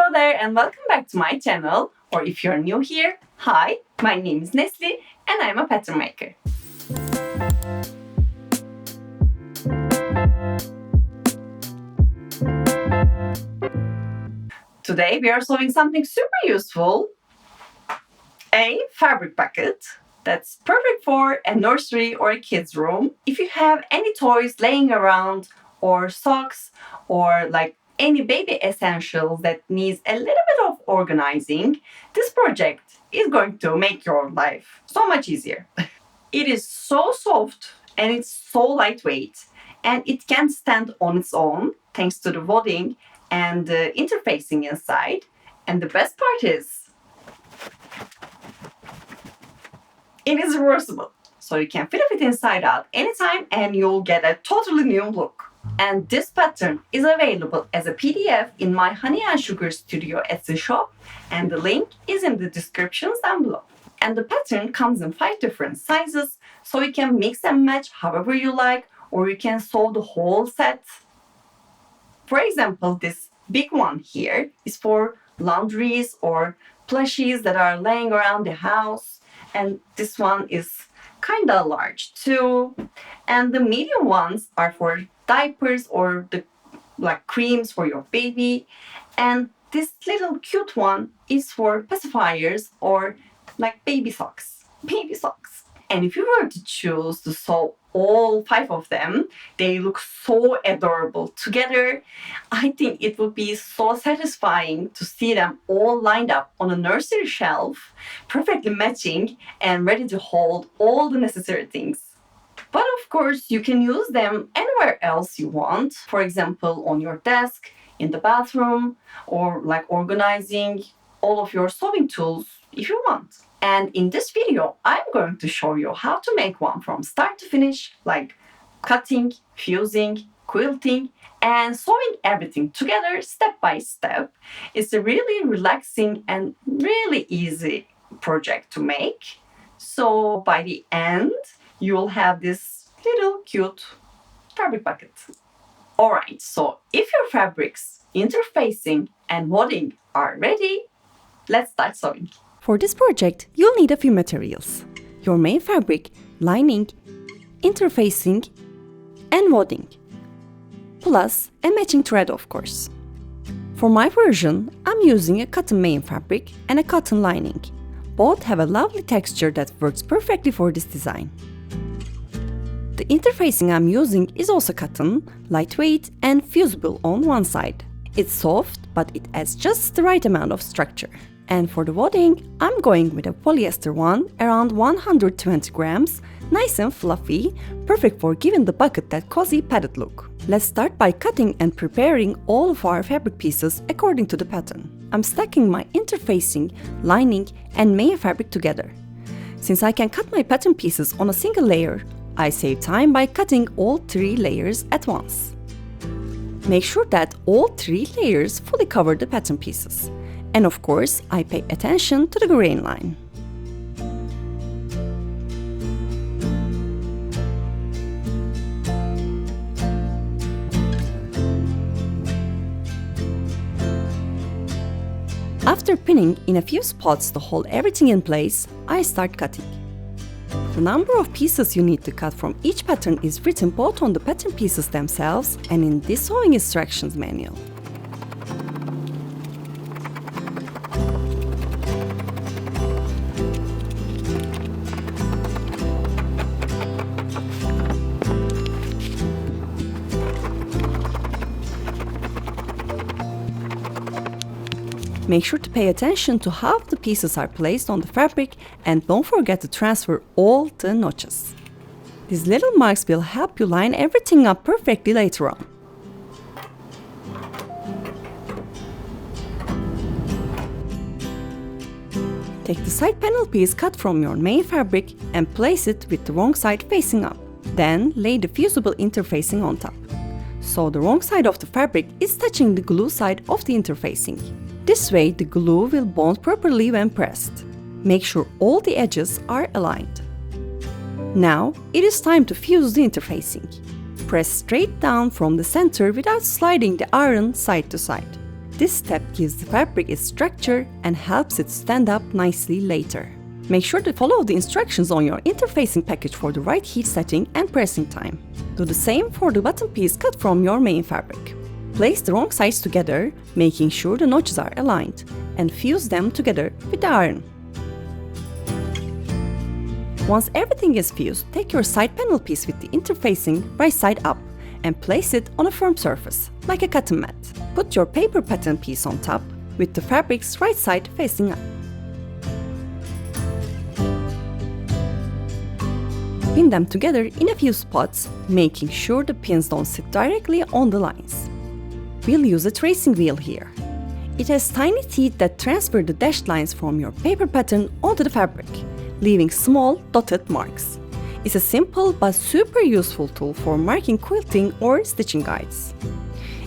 Hello there and welcome back to my channel, or if you're new here, hi, my name is Nesli and I'm a pattern maker. Today we are sewing something super useful, a fabric bucket that's perfect for a nursery or a kid's room. If you have any toys laying around or socks or any baby essentials that needs a little bit of organizing, this project is going to make your life so much easier. It is so soft and it's so lightweight, and it can stand on its own thanks to the wadding and the interfacing inside. And the best part is, it is reversible. So you can flip it inside out anytime and you'll get a totally new look. And this pattern is available as a PDF in my Honey and Sugar Studio Etsy shop, and the link is in the descriptions down below. And the pattern comes in 5 different sizes, so you can mix and match however you like, or you can sew the whole set. For example, this big one here is for laundries or plushies that are laying around the house, and this one is kinda large too. And the medium ones are for diapers or the creams for your baby, and this little cute one is for pacifiers or baby socks. And if you were to choose to sew all 5 of them, they look so adorable together. I think it would be so satisfying to see them all lined up on a nursery shelf, perfectly matching and ready to hold all the necessary things. But of course, you can use them anywhere else you want. For example, on your desk, in the bathroom, or organizing all of your sewing tools if you want. And in this video, I'm going to show you how to make one from start to finish, like cutting, fusing, quilting, and sewing everything together step by step. It's a really relaxing and really easy project to make. So by the end, you'll have this little cute fabric bucket. Alright, so if your fabrics, interfacing, and wadding are ready, let's start sewing. For this project, you'll need a few materials: your main fabric, lining, interfacing, and wadding, plus a matching thread, of course. For my version, I'm using a cotton main fabric and a cotton lining. Both have a lovely texture that works perfectly for this design. The interfacing I'm using is also cotton, lightweight and fusible on one side. It's soft, but it adds just the right amount of structure. And for the wadding, I'm going with a polyester one, around 120 grams, nice and fluffy, perfect for giving the bucket that cozy padded look. Let's start by cutting and preparing all of our fabric pieces according to the pattern. I'm stacking my interfacing, lining and main fabric together. Since I can cut my pattern pieces on a single layer, I save time by cutting all 3 layers at once. Make sure that all 3 layers fully cover the pattern pieces. And of course, I pay attention to the grain line. After pinning in a few spots to hold everything in place, I start cutting. The number of pieces you need to cut from each pattern is written both on the pattern pieces themselves and in this sewing instructions manual. Make sure to pay attention to how the pieces are placed on the fabric, and don't forget to transfer all the notches. These little marks will help you line everything up perfectly later on. Take the side panel piece cut from your main fabric and place it with the wrong side facing up. Then lay the fusible interfacing on top. So the wrong side of the fabric is touching the glue side of the interfacing. This way, the glue will bond properly when pressed. Make sure all the edges are aligned. Now, it is time to fuse the interfacing. Press straight down from the center without sliding the iron side to side. This step gives the fabric its structure and helps it stand up nicely later. Make sure to follow the instructions on your interfacing package for the right heat setting and pressing time. Do the same for the bottom piece cut from your main fabric. Place the wrong sides together, making sure the notches are aligned, and fuse them together with the iron. Once everything is fused, take your side panel piece with the interfacing right side up and place it on a firm surface, like a cotton mat. Put your paper pattern piece on top, with the fabric's right side facing up. Pin them together in a few spots, making sure the pins don't sit directly on the lines. We'll use a tracing wheel here. It has tiny teeth that transfer the dashed lines from your paper pattern onto the fabric, leaving small dotted marks. It's a simple but super useful tool for marking quilting or stitching guides.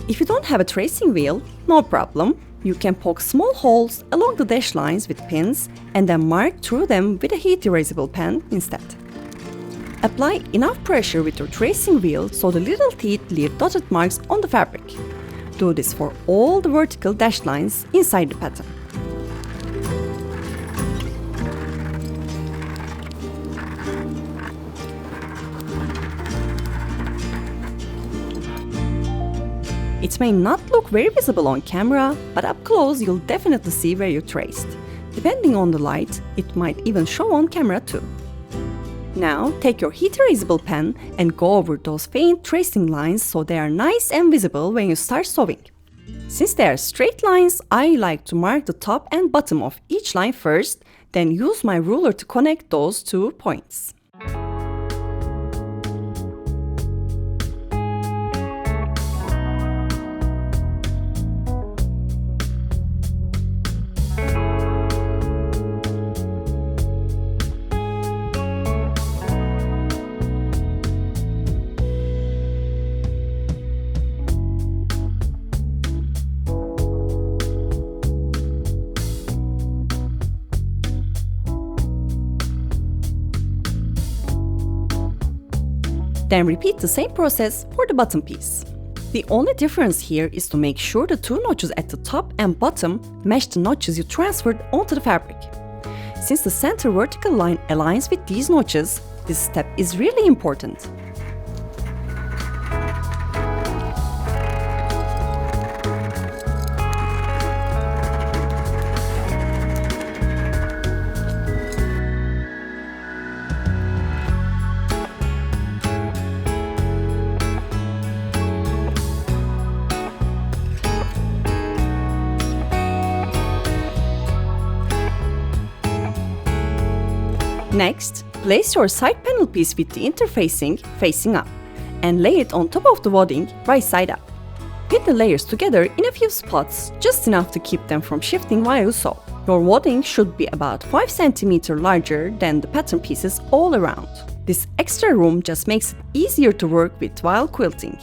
If you don't have a tracing wheel, no problem. You can poke small holes along the dashed lines with pins and then mark through them with a heat erasable pen instead. Apply enough pressure with your tracing wheel so the little teeth leave dotted marks on the fabric. Do this for all the vertical dashed lines inside the pattern. It may not look very visible on camera, but up close you'll definitely see where you traced. Depending on the light, it might even show on camera too. Now, take your heat erasable pen and go over those faint tracing lines so they are nice and visible when you start sewing. Since they are straight lines, I like to mark the top and bottom of each line first, then use my ruler to connect those 2 points. Then repeat the same process for the bottom piece. The only difference here is to make sure the 2 notches at the top and bottom match the notches you transferred onto the fabric. Since the center vertical line aligns with these notches, this step is really important. Next, place your side panel piece with the interfacing facing up and lay it on top of the wadding right side up. Pin the layers together in a few spots, just enough to keep them from shifting while you sew. Your wadding should be about 5 cm larger than the pattern pieces all around. This extra room just makes it easier to work with while quilting.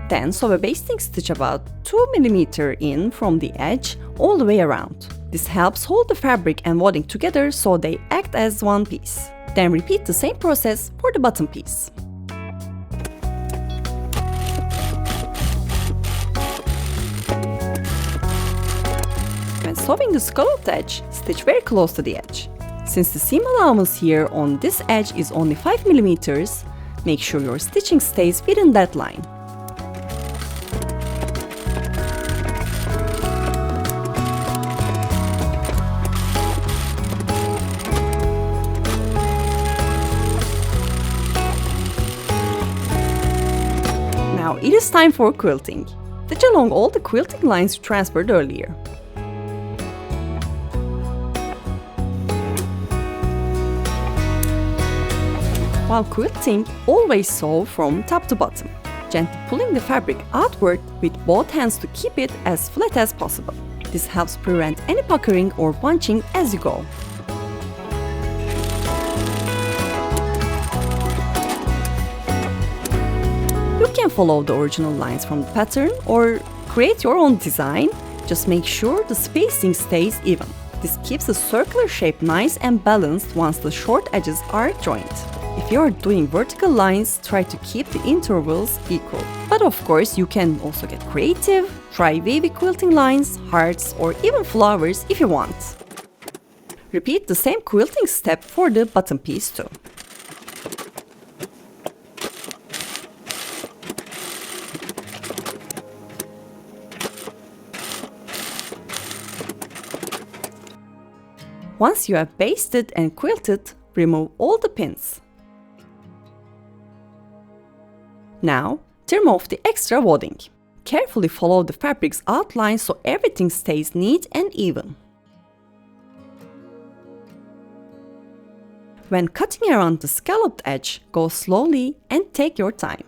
Then sew a basting stitch about 2 mm in from the edge all the way around. This helps hold the fabric and wadding together so they act as one piece. Then repeat the same process for the bottom piece. When sewing the scalloped edge, stitch very close to the edge. Since the seam allowance here on this edge is only 5 mm, make sure your stitching stays within that line. Now it is time for quilting. Stitch along all the quilting lines you transferred earlier. While quilting, always sew from top to bottom, gently pulling the fabric outward with both hands to keep it as flat as possible. This helps prevent any puckering or bunching as you go. You can follow the original lines from the pattern or create your own design. Just make sure the spacing stays even. This keeps the circular shape nice and balanced once the short edges are joined. If you are doing vertical lines, try to keep the intervals equal. But of course, you can also get creative, try wavy quilting lines, hearts, or even flowers if you want. Repeat the same quilting step for the bottom piece too. Once you have basted and quilted, remove all the pins. Now, trim off the extra wadding. Carefully follow the fabric's outline so everything stays neat and even. When cutting around the scalloped edge, go slowly and take your time.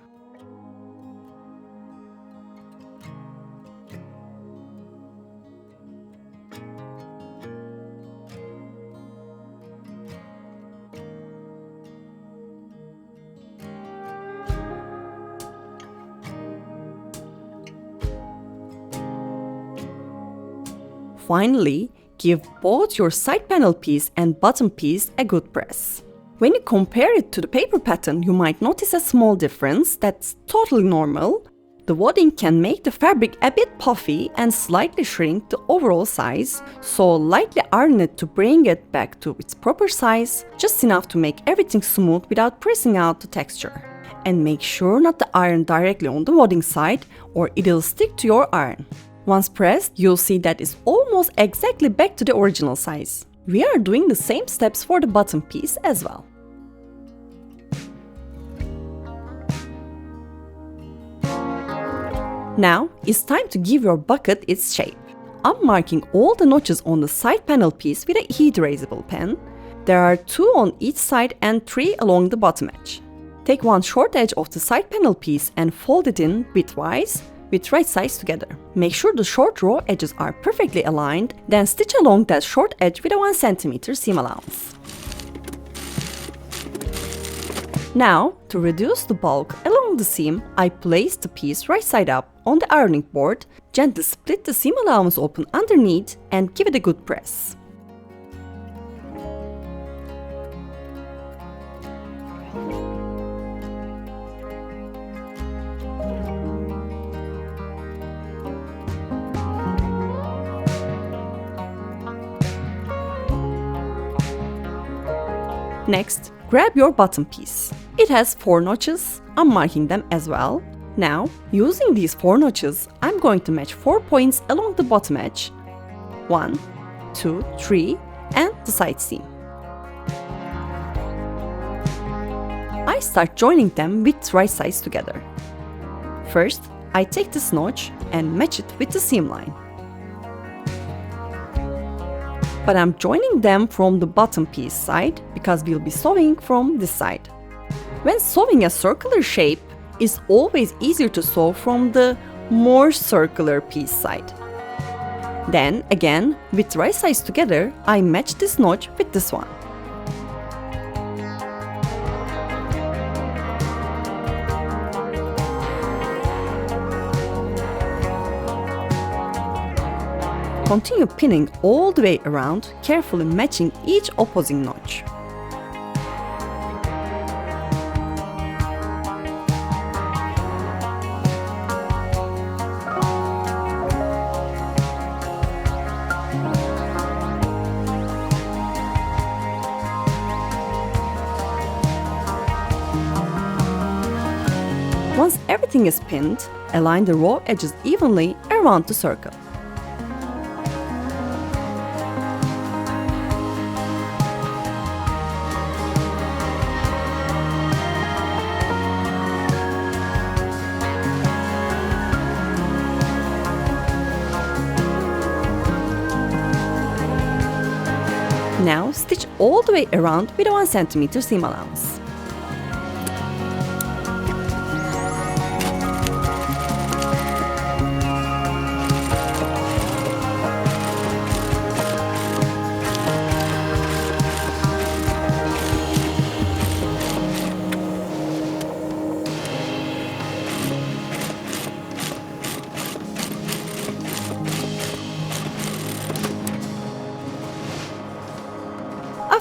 Finally, give both your side panel piece and bottom piece a good press. When you compare it to the paper pattern, you might notice a small difference that's totally normal. The wadding can make the fabric a bit puffy and slightly shrink the overall size, so lightly iron it to bring it back to its proper size, just enough to make everything smooth without pressing out the texture. And make sure not to iron directly on the wadding side or it'll stick to your iron. Once pressed, you'll see that it's almost exactly back to the original size. We are doing the same steps for the bottom piece as well. Now, it's time to give your bucket its shape. I'm marking all the notches on the side panel piece with a heat erasable pen. There are 2 on each side and 3 along the bottom edge. Take one short edge of the side panel piece and fold it in bitwise with right sides together. Make sure the short raw edges are perfectly aligned, then stitch along that short edge with a 1 cm seam allowance. Now, to reduce the bulk along the seam, I place the piece right side up on the ironing board, gently split the seam allowance open underneath and give it a good press. Next, grab your bottom piece. It has 4 notches, I'm marking them as well. Now, using these 4 notches, I'm going to match 4 points along the bottom edge. 1, 2, 3, and the side seam. I start joining them with right sides together. First, I take this notch and match it with the seam line. But I'm joining them from the bottom piece side because we'll be sewing from this side. When sewing a circular shape, it's always easier to sew from the more circular piece side. Then again, with right sides together, I match this notch with this one. Continue pinning all the way around, carefully matching each opposing notch. Once everything is pinned, align the raw edges evenly around the circle. Now stitch all the way around with a 1 cm seam allowance.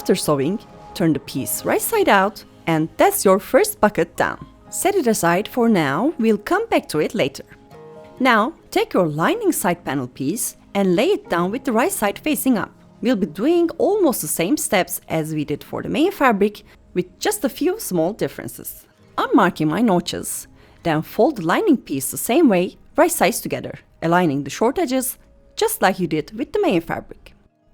After sewing, turn the piece right side out And that's your first bucket done. Set it aside for now, we'll come back to it later. Now, take your lining side panel piece and lay it down with the right side facing up. We'll be doing almost the same steps as we did for the main fabric, with just a few small differences. I'm marking my notches, then fold the lining piece the same way, right sides together, aligning the short edges, just like you did with the main fabric.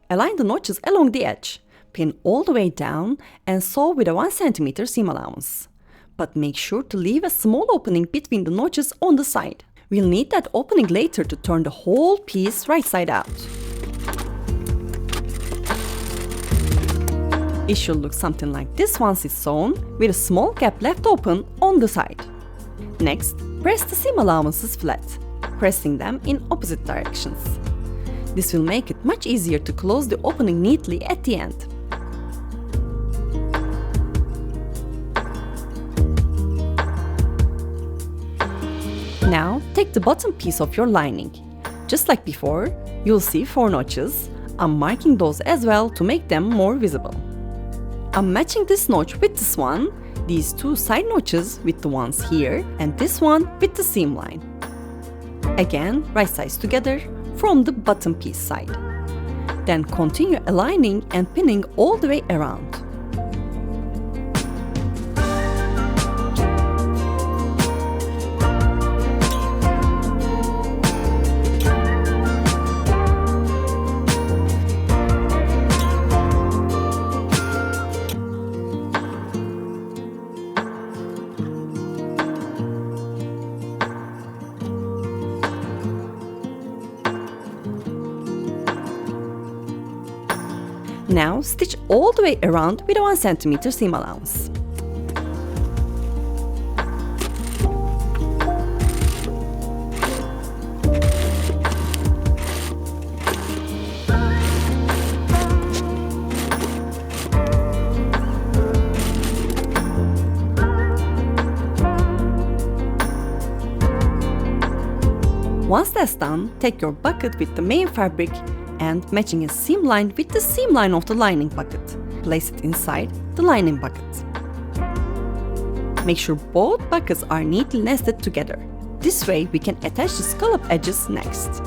Align the notches along the edge, pin all the way down, and sew with a 1 cm seam allowance. But make sure to leave a small opening between the notches on the side. We'll need that opening later to turn the whole piece right side out. It should look something like this once it's sewn, with a small gap left open on the side. Next, press the seam allowances flat, pressing them in opposite directions. This will make it much easier to close the opening neatly at the end. Now, take the bottom piece of your lining. Just like before, you'll see 4 notches. I'm marking those as well to make them more visible. I'm matching this notch with this one, these 2 side notches with the ones here, and this one with the seam line. Again, right sides together from the bottom piece side. Then continue aligning and pinning all the way around. Now stitch all the way around with a 1 cm seam allowance. Once that's done, take your bucket with the main fabric and matching a seam line with the seam line of the lining bucket. Place it inside the lining bucket. Make sure both buckets are neatly nested together. This way we can attach the scallop edges next.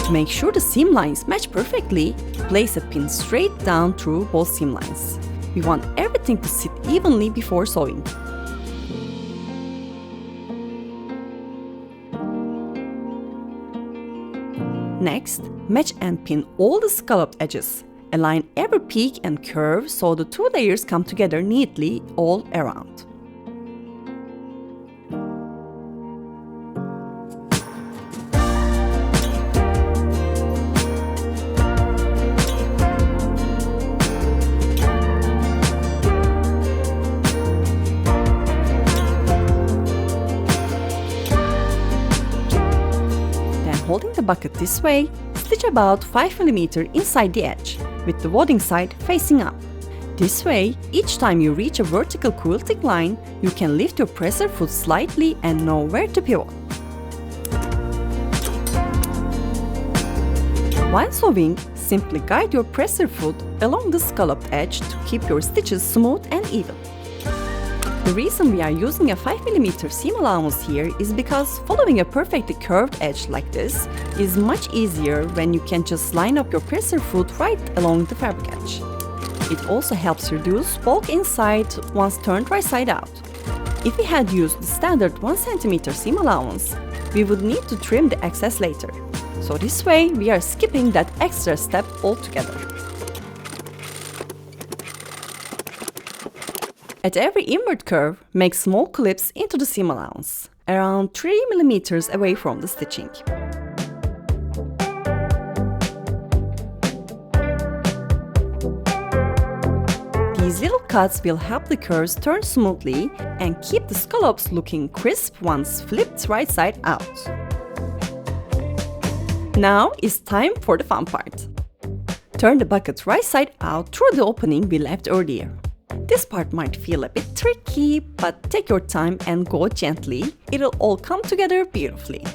To make sure the seam lines match perfectly, place a pin straight down through both seam lines. We want everything to sit evenly before sewing. Next, match and pin all the scalloped edges. Align every peak and curve so the 2 layers come together neatly all around. Holding the bucket this way, stitch about 5 mm inside the edge, with the wadding side facing up. This way, each time you reach a vertical quilting line, you can lift your presser foot slightly and know where to pivot. While sewing, simply guide your presser foot along the scalloped edge to keep your stitches smooth and even. The reason we are using a 5 mm seam allowance here is because following a perfectly curved edge like this is much easier when you can just line up your presser foot right along the fabric edge. It also helps reduce bulk inside once turned right side out. If we had used the standard 1 cm seam allowance, we would need to trim the excess later. So this way we are skipping that extra step altogether. At every inward curve, make small clips into the seam allowance, around 3 mm away from the stitching. These little cuts will help the curves turn smoothly and keep the scallops looking crisp once flipped right side out. Now it's time for the fun part. Turn the bucket right side out through the opening we left earlier. This part might feel a bit tricky, but take your time and go gently. It'll all come together beautifully.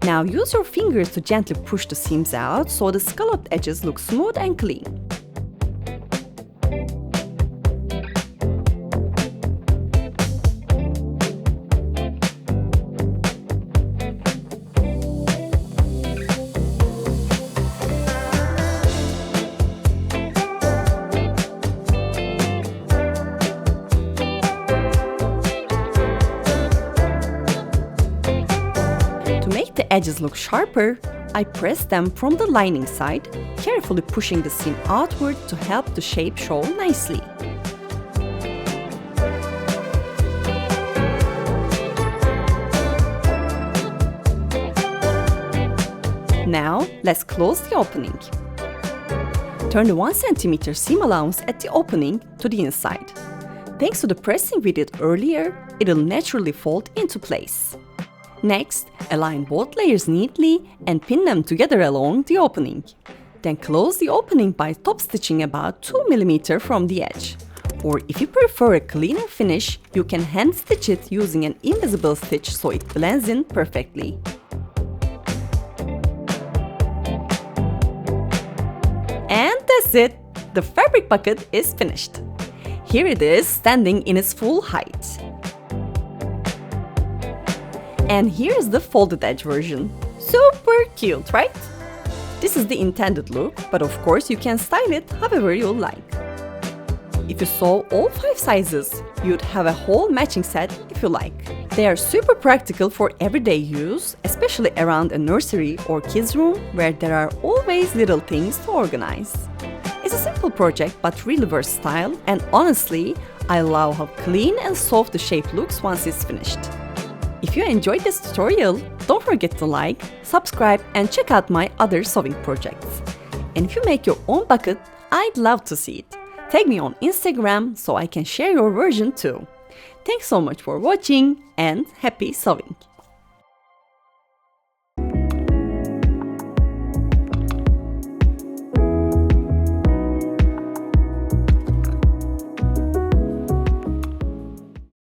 Now use your fingers to gently push the seams out so the scalloped edges look smooth and clean. edges look sharper, I press them from the lining side, carefully pushing the seam outward to help the shape show nicely. Now, let's close the opening. Turn the 1 cm seam allowance at the opening to the inside. Thanks to the pressing we did earlier, it'll naturally fold into place. Next, align both layers neatly and pin them together along the opening. Then close the opening by top stitching about 2 mm from the edge. Or if you prefer a cleaner finish, you can hand stitch it using an invisible stitch so it blends in perfectly. And that's it! The fabric bucket is finished. Here it is, standing in its full height. And here's the folded edge version. Super cute, right? This is the intended look, but of course you can style it however you like. If you sew all 5 sizes, you'd have a whole matching set if you like. They are super practical for everyday use, especially around a nursery or kids' room where there are always little things to organize. It's a simple project but really versatile, and honestly, I love how clean and soft the shape looks once it's finished. If you enjoyed this tutorial, don't forget to like, subscribe and check out my other sewing projects. And if you make your own bucket, I'd love to see it. Tag me on Instagram so I can share your version too. Thanks so much for watching and happy sewing!